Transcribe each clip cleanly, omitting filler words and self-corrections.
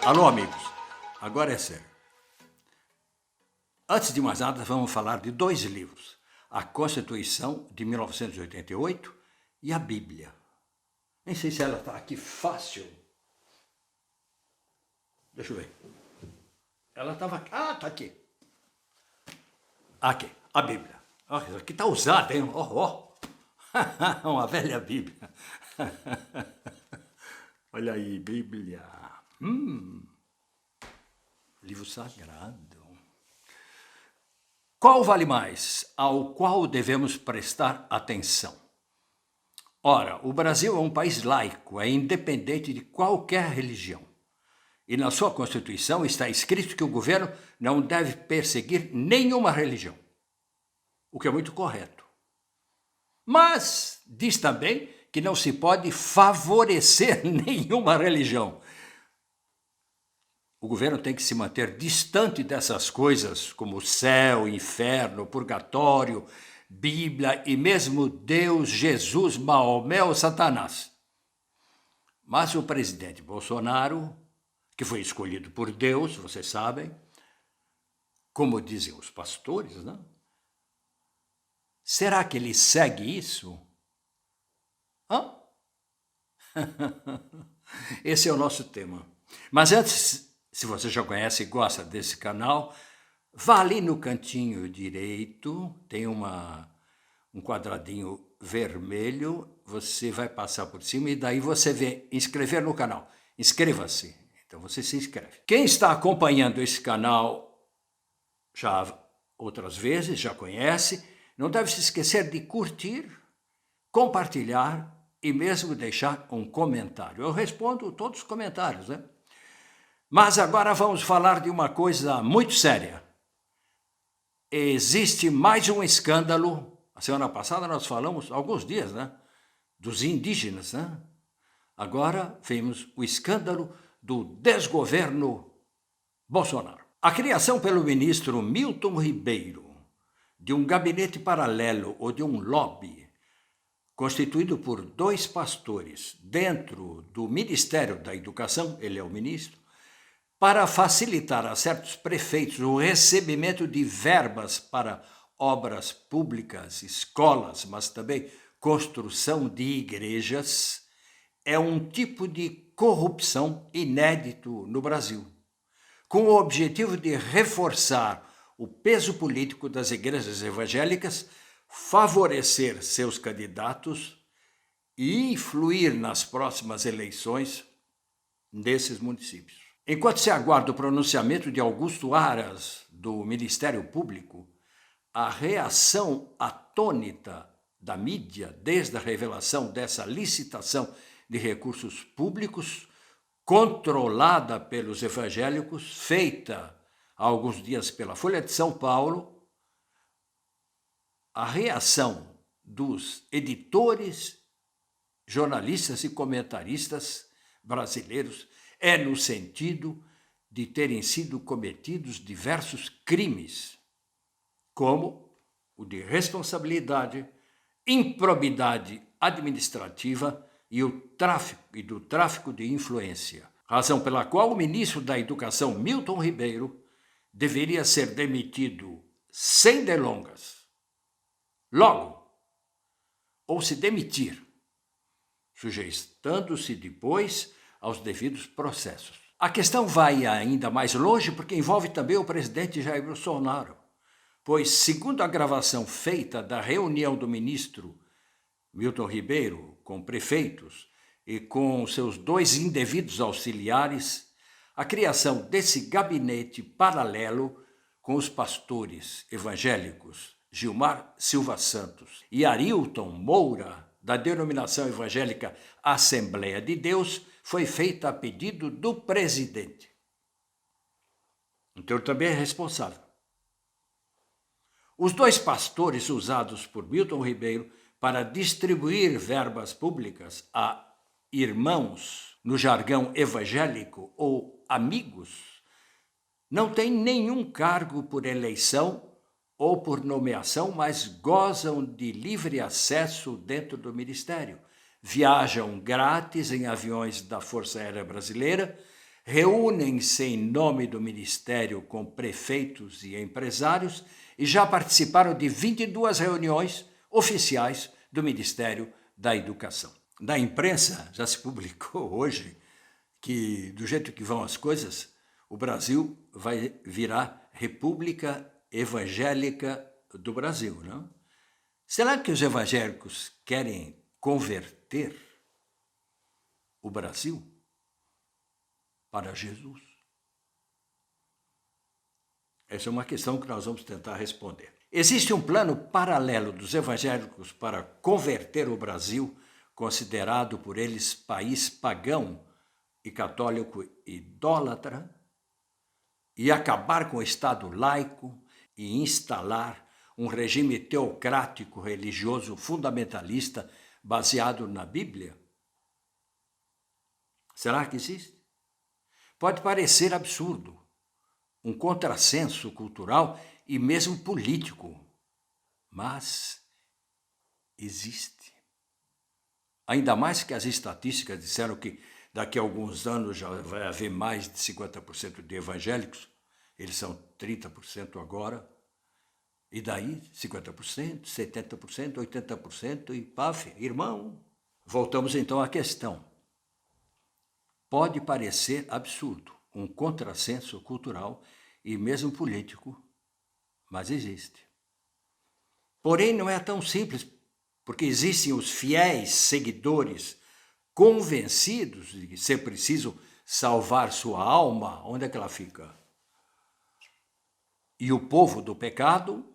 Alô, amigos. Agora é sério. Antes de mais nada, vamos falar de dois livros. A Constituição de 1988 e a Bíblia. Nem sei se ela está aqui fácil. Deixa eu ver. Ela estava aqui. Ah, está aqui. Aqui, a Bíblia. Olha, aqui está usada, hein? Uma velha Bíblia. Olha aí, Bíblia. Livro sagrado. Qual vale mais? Ao qual devemos prestar atenção? Ora, o Brasil é um país laico, é independente de qualquer religião. E na sua Constituição está escrito que o governo não deve perseguir nenhuma religião, o que é muito correto. Mas diz também que não se pode favorecer nenhuma religião. O governo tem que se manter distante dessas coisas, como céu, inferno, purgatório, Bíblia e mesmo Deus, Jesus, Maomé ou Satanás. Mas o presidente Bolsonaro, que foi escolhido por Deus, vocês sabem, como dizem os pastores, né? Será que ele segue isso? Hã? Esse é o nosso tema. Mas antes, se você já conhece e gosta desse canal, vá ali no cantinho direito, tem um quadradinho vermelho, você vai passar por cima e daí você vê inscrever no canal. Inscreva-se. Então você se inscreve. Quem está acompanhando esse canal já outras vezes, já conhece, não deve se esquecer de curtir, compartilhar e mesmo deixar um comentário. Eu respondo todos os comentários, né? Mas agora vamos falar de uma coisa muito séria. Existe mais um escândalo. A semana passada nós falamos, alguns dias, né? Dos indígenas, né? Agora vemos o escândalo do desgoverno Bolsonaro. A criação pelo ministro Milton Ribeiro de um gabinete paralelo ou de um lobby constituído por dois pastores dentro do Ministério da Educação, ele é o ministro, para facilitar a certos prefeitos o recebimento de verbas para obras públicas, escolas, mas também construção de igrejas, é um tipo de corrupção inédito no Brasil, com o objetivo de reforçar o peso político das igrejas evangélicas, favorecer seus candidatos e influir nas próximas eleições nesses municípios. Enquanto se aguarda o pronunciamento de Augusto Aras, do Ministério Público, a reação atônita da mídia, desde a revelação dessa licitação de recursos públicos, controlada pelos evangélicos, feita há alguns dias pela Folha de São Paulo, a reação dos editores, jornalistas e comentaristas brasileiros é no sentido de terem sido cometidos diversos crimes, como o de responsabilidade, improbidade administrativa e do tráfico de influência, razão pela qual o ministro da Educação, Milton Ribeiro, deveria ser demitido sem delongas, logo, ou se demitir, sujeitando-se depois aos devidos processos. A questão vai ainda mais longe porque envolve também o presidente Jair Bolsonaro, pois, segundo a gravação feita da reunião do ministro Milton Ribeiro com prefeitos e com seus dois indevidos auxiliares, a criação desse gabinete paralelo com os pastores evangélicos Gilmar Silva Santos e Arilton Moura, da denominação evangélica Assembleia de Deus, foi feita a pedido do presidente. Então ele também é responsável. Os dois pastores usados por Milton Ribeiro para distribuir verbas públicas a irmãos, no jargão evangélico, ou amigos, não têm nenhum cargo por eleição ou por nomeação, mas gozam de livre acesso dentro do ministério. Viajam grátis em aviões da Força Aérea Brasileira, reúnem-se em nome do Ministério com prefeitos e empresários e já participaram de 22 reuniões oficiais do Ministério da Educação. Na imprensa já se publicou hoje que, do jeito que vão as coisas, o Brasil vai virar República Evangélica do Brasil, não? Será que os evangélicos querem converter o Brasil para Jesus? Essa é uma questão que nós vamos tentar responder. Existe um plano paralelo dos evangélicos para converter o Brasil, considerado por eles país pagão e católico idólatra, e acabar com o Estado laico e instalar um regime teocrático religioso fundamentalista baseado na Bíblia? Será que existe? Pode parecer absurdo, um contrassenso cultural e mesmo político, mas existe. Ainda mais que as estatísticas disseram que daqui a alguns anos já vai haver mais de 50% de evangélicos, eles são 30% agora, e daí 50%, 70%, 80% e paf, irmão. Voltamos então à questão. Pode parecer absurdo, um contrassenso cultural e mesmo político, mas existe. Porém, não é tão simples, porque existem os fiéis seguidores convencidos de que ser preciso salvar sua alma. Onde é que ela fica? E o povo do pecado,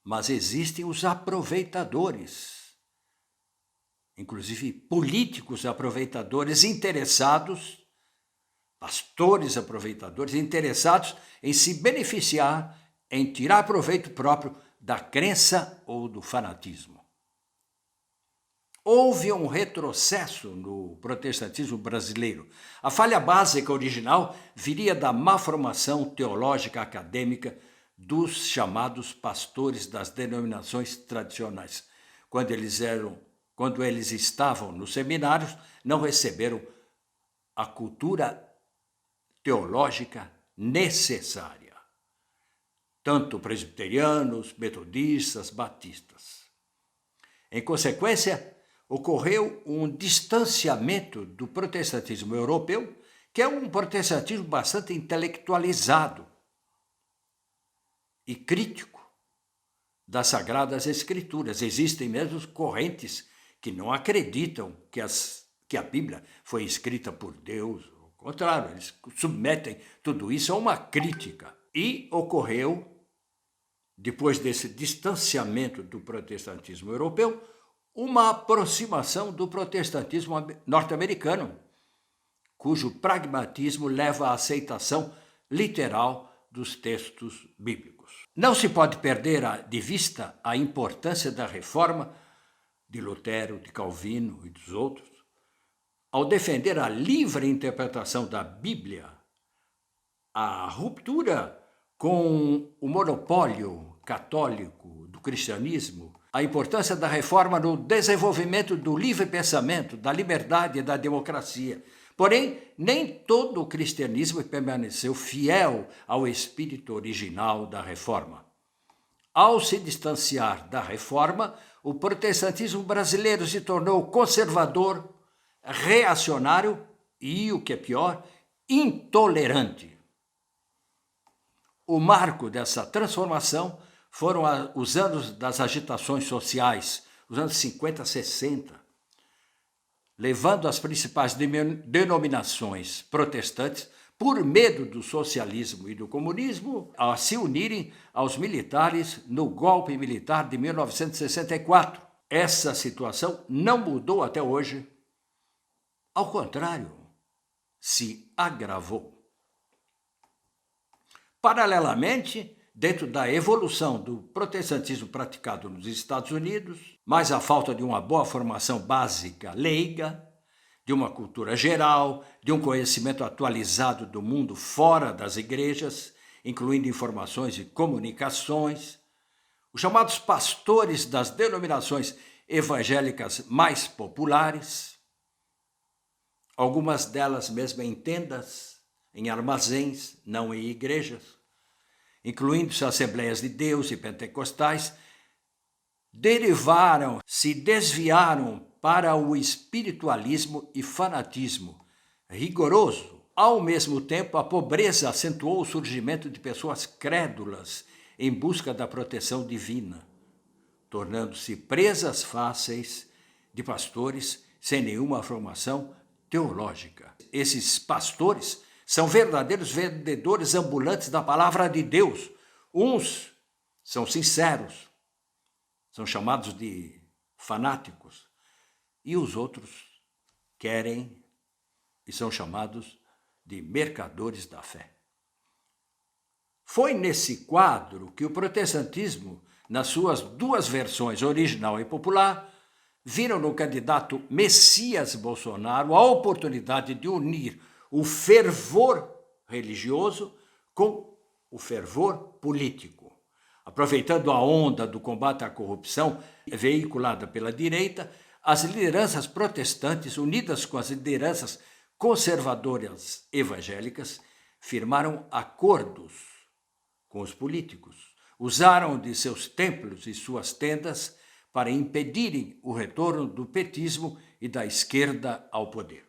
mas existem os aproveitadores, inclusive políticos aproveitadores interessados, pastores aproveitadores interessados em se beneficiar, em tirar proveito próprio da crença ou do fanatismo. Houve um retrocesso no protestantismo brasileiro. A falha básica original viria da má formação teológica acadêmica dos chamados pastores das denominações tradicionais. Quando eles estavam nos seminários, não receberam a cultura teológica necessária. Tanto presbiterianos, metodistas, batistas. Em consequência, ocorreu um distanciamento do protestantismo europeu, que é um protestantismo bastante intelectualizado e crítico das Sagradas Escrituras. Existem mesmo correntes que não acreditam que a Bíblia foi escrita por Deus. Ao contrário, eles submetem tudo isso a uma crítica. E ocorreu, depois desse distanciamento do protestantismo europeu, uma aproximação do protestantismo norte-americano, cujo pragmatismo leva à aceitação literal dos textos bíblicos. Não se pode perder de vista a importância da reforma de Lutero, de Calvino e dos outros, ao defender a livre interpretação da Bíblia, a ruptura com o monopólio católico do cristianismo, a importância da reforma no desenvolvimento do livre pensamento, da liberdade e da democracia. Porém, nem todo o cristianismo permaneceu fiel ao espírito original da reforma. Ao se distanciar da reforma, o protestantismo brasileiro se tornou conservador, reacionário e, o que é pior, intolerante. O marco dessa transformação foram os anos das agitações sociais, os anos 50, 60, levando as principais denominações protestantes, por medo do socialismo e do comunismo, a se unirem aos militares no golpe militar de 1964. Essa situação não mudou até hoje. Ao contrário, se agravou. Paralelamente, dentro da evolução do protestantismo praticado nos Estados Unidos, mais a falta de uma boa formação básica leiga, de uma cultura geral, de um conhecimento atualizado do mundo fora das igrejas, incluindo informações e comunicações, os chamados pastores das denominações evangélicas mais populares, algumas delas mesmo em tendas, em armazéns, não em igrejas, incluindo-se Assembleias de Deus e Pentecostais, se desviaram para o espiritualismo e fanatismo rigoroso. Ao mesmo tempo, a pobreza acentuou o surgimento de pessoas crédulas em busca da proteção divina, tornando-se presas fáceis de pastores sem nenhuma formação teológica. Esses pastores são verdadeiros vendedores ambulantes da palavra de Deus. Uns são sinceros, são chamados de fanáticos, e os outros querem e são chamados de mercadores da fé. Foi nesse quadro que o protestantismo, nas suas duas versões, original e popular, viram no candidato Messias Bolsonaro a oportunidade de unir o fervor religioso com o fervor político. Aproveitando a onda do combate à corrupção veiculada pela direita, as lideranças protestantes, unidas com as lideranças conservadoras evangélicas, firmaram acordos com os políticos. Usaram de seus templos e suas tendas para impedirem o retorno do petismo e da esquerda ao poder.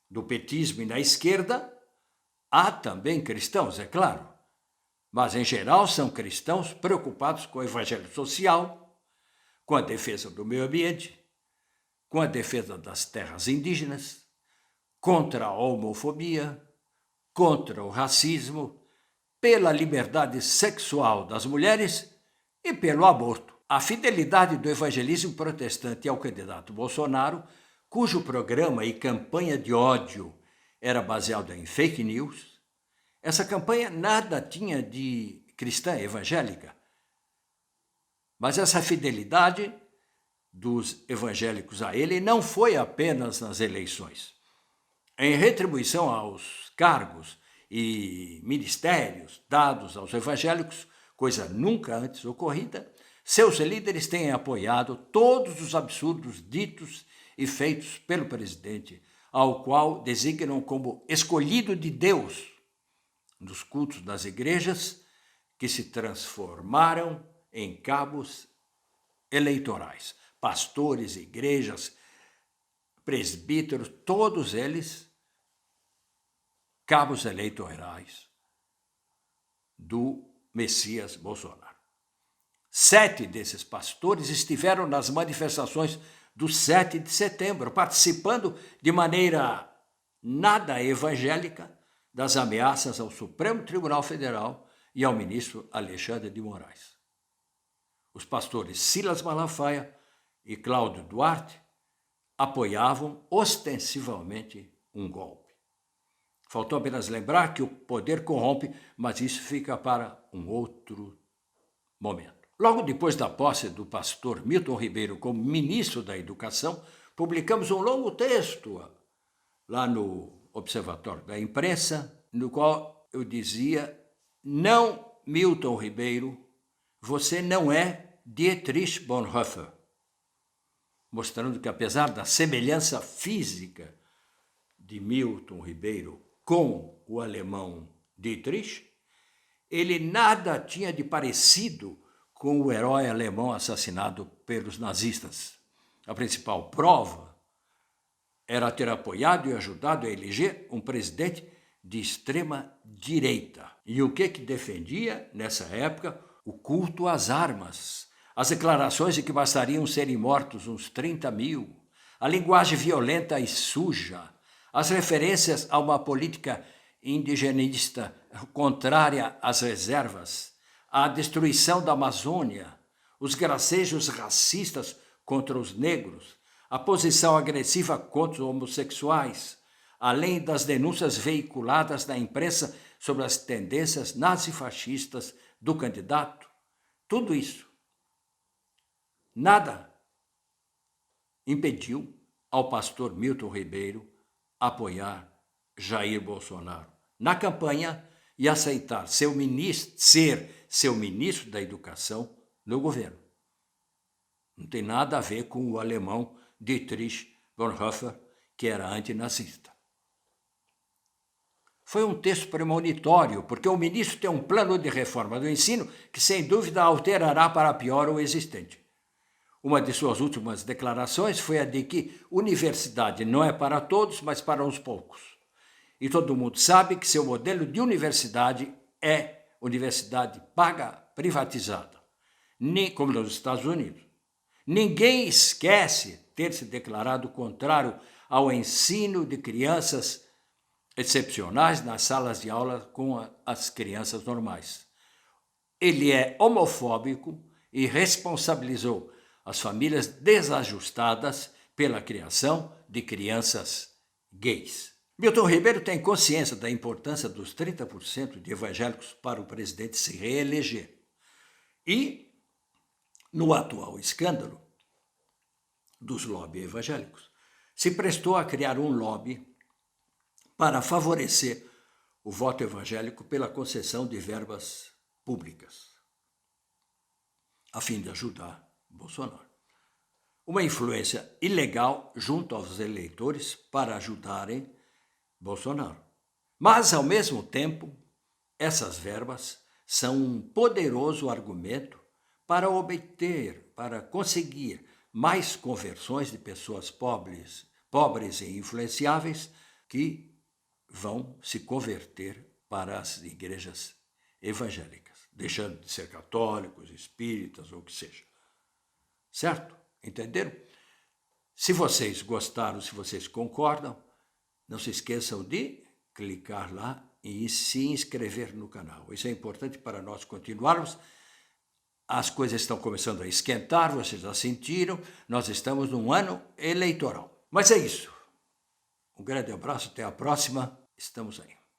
Do petismo e da esquerda, há também cristãos, é claro, mas em geral são cristãos preocupados com o evangelho social, com a defesa do meio ambiente, com a defesa das terras indígenas, contra a homofobia, contra o racismo, pela liberdade sexual das mulheres e pelo aborto. A fidelidade do evangelismo protestante ao candidato Bolsonaro, cujo programa e campanha de ódio era baseado em fake news, essa campanha nada tinha de cristã evangélica. Mas essa fidelidade dos evangélicos a ele não foi apenas nas eleições. Em retribuição aos cargos e ministérios dados aos evangélicos, coisa nunca antes ocorrida, seus líderes têm apoiado todos os absurdos ditos e feitos pelo presidente, ao qual designam como escolhido de Deus nos cultos das igrejas, que se transformaram em cabos eleitorais. Pastores, igrejas, presbíteros, todos eles cabos eleitorais do Messias Bolsonaro. 7 desses pastores estiveram nas manifestações do 7 de setembro, participando de maneira nada evangélica das ameaças ao Supremo Tribunal Federal e ao ministro Alexandre de Moraes. Os pastores Silas Malafaia e Cláudio Duarte apoiavam ostensivamente um golpe. Faltou apenas lembrar que o poder corrompe, mas isso fica para um outro momento. Logo depois da posse do pastor Milton Ribeiro como ministro da Educação, publicamos um longo texto lá no Observatório da Imprensa, no qual eu dizia: não, Milton Ribeiro, você não é Dietrich Bonhoeffer, mostrando que, apesar da semelhança física de Milton Ribeiro com o alemão Dietrich, ele nada tinha de parecido com o herói alemão assassinado pelos nazistas. A principal prova era ter apoiado e ajudado a eleger um presidente de extrema direita. E o que defendia, nessa época? O culto às armas, as declarações de que bastariam serem mortos uns 30 mil, a linguagem violenta e suja, as referências a uma política indigenista contrária às reservas, a destruição da Amazônia, os gracejos racistas contra os negros, a posição agressiva contra os homossexuais, além das denúncias veiculadas na imprensa sobre as tendências nazifascistas do candidato. Tudo isso, nada impediu ao pastor Milton Ribeiro apoiar Jair Bolsonaro na campanha e aceitar ser seu ministro da Educação no governo. Não tem nada a ver com o alemão Dietrich Bonhoeffer, que era antinazista. foi um texto premonitório, porque o ministro tem um plano de reforma do ensino que, sem dúvida, alterará para pior o existente. Uma de suas últimas declarações foi a de que universidade não é para todos, mas para uns poucos. E todo mundo sabe que seu modelo de universidade é universidade paga, privatizada, como nos Estados Unidos. Ninguém esquece ter se declarado contrário ao ensino de crianças excepcionais nas salas de aula com as crianças normais. Ele é homofóbico e responsabilizou as famílias desajustadas pela criação de crianças gays. Milton Ribeiro tem consciência da importância dos 30% de evangélicos para o presidente se reeleger. E, no atual escândalo dos lobby evangélicos, se prestou a criar um lobby para favorecer o voto evangélico pela concessão de verbas públicas, a fim de ajudar Bolsonaro. Uma influência ilegal junto aos eleitores para ajudarem Bolsonaro. Mas, ao mesmo tempo, essas verbas são um poderoso argumento para conseguir mais conversões de pessoas pobres e influenciáveis que vão se converter para as igrejas evangélicas, deixando de ser católicos, espíritas ou o que seja. Certo? Entenderam? Se vocês gostaram, se vocês concordam, não se esqueçam de clicar lá e se inscrever no canal. Isso é importante para nós continuarmos. As coisas estão começando a esquentar, vocês já sentiram, nós estamos num ano eleitoral. Mas é isso. Um grande abraço, até a próxima, estamos aí.